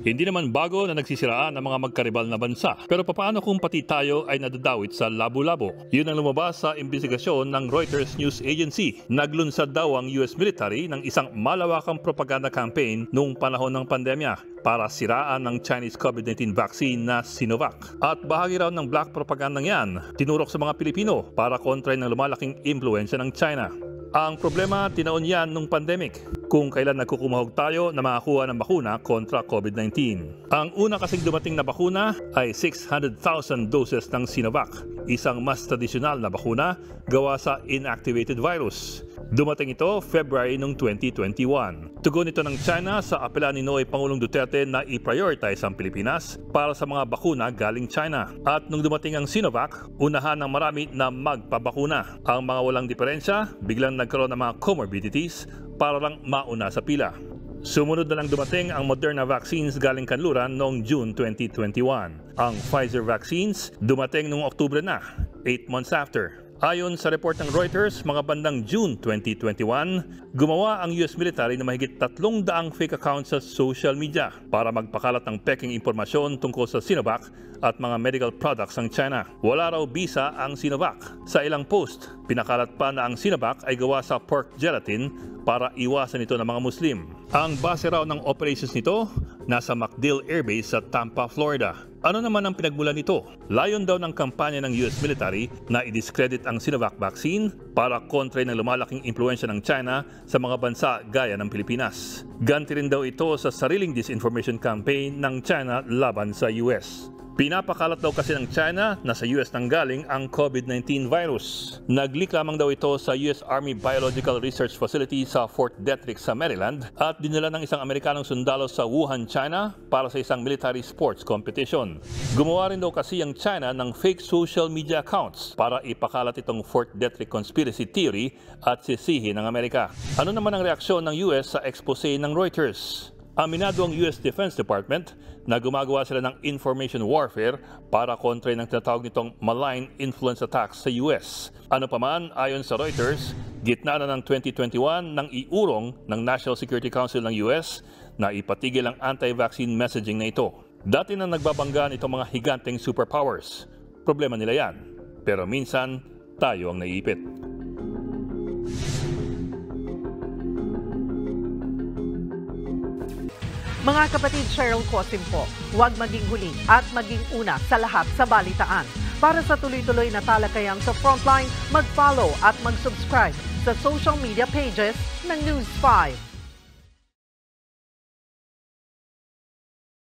Hindi naman bago na nagsisiraan ang mga magkaribal na bansa. Pero paano kung pati tayo ay nadadawit sa labo-labo? Yun ang lumabas sa imbestigasyon ng Reuters News Agency. Naglunsad daw ang US military ng isang malawakang propaganda campaign noong panahon ng pandemya para siraan ng Chinese COVID-19 vaccine na Sinovac. At bahagi raw ng black propaganda yan, tinurok sa mga Pilipino para kontra ng lumalaking impluensya ng China. Ang problema, tinaon yan nung pandemic, kung kailan nagkukumahog tayo na makakuha ng bakuna kontra COVID-19. Ang una kasing dumating na bakuna ay 600,000 doses ng Sinovac, isang mas tradisyonal na bakuna gawa sa inactivated virus. Dumating ito February noong 2021. Tugon ito ng China sa apela ni Noy Pangulong Duterte na i-prioritize ang Pilipinas para sa mga bakuna galing China. At nung dumating ang Sinovac, unahan ng marami na magpabakuna. Ang mga walang diferensya, biglang nagkaroon ng mga comorbidities para lang mauna sa pila. Sumunod na lang dumating ang Moderna vaccines galing kanluran noong June 2021. Ang Pfizer vaccines dumating noong Oktubre na, 8 months after. Ayon sa report ng Reuters, mga bandang June 2021, gumawa ang US military na mahigit 300 fake accounts sa social media para magpakalat ng peking impormasyon tungkol sa Sinovac at mga medical products ng China. Wala raw bisa ang Sinovac. Sa ilang post, pinakalat pa na ang Sinovac ay gawa sa pork gelatin para iwasan ito ng mga Muslim. Ang base raw ng operations nito nasa MacDill Air Base sa Tampa, Florida. Ano naman ang pinagmulan nito? Layon daw ng kampanya ng US military na i-discredit ang Sinovac vaccine para kontra ng lumalaking impluensya ng China sa mga bansa gaya ng Pilipinas. Ganti rin daw ito sa sariling disinformation campaign ng China laban sa US. Pinapakalat daw kasi ng China na sa US nanggaling ang COVID-19 virus. Nag-leak lamang daw ito sa US Army Biological Research Facility sa Fort Detrick sa Maryland at dinala ng isang Amerikanong sundalo sa Wuhan, China para sa isang military sports competition. Gumawa rin daw kasi ang China ng fake social media accounts para ipakalat itong Fort Detrick conspiracy theory at sisihin ng Amerika. Ano naman ang reaksyon ng US sa expose ng Reuters? Aminado ang US Defense Department na gumagawa sila ng information warfare para kontra ng tinatawag nitong malign influence attacks sa US. Ano pa man, ayon sa Reuters, gitna na ng 2021 nang iurong ng National Security Council ng US na ipatigil ang anti-vaccine messaging na ito. Dati na nagbabangga itong mga higanteng superpowers. Problema nila yan. Pero minsan, tayo ang naiipit. Mga kapatid, Cheryl Cosim po, huwag maging huli at maging una sa lahat sa balitaan. Para sa tuloy-tuloy na talakayang sa Frontline, mag-follow at mag-subscribe sa social media pages ng News 5.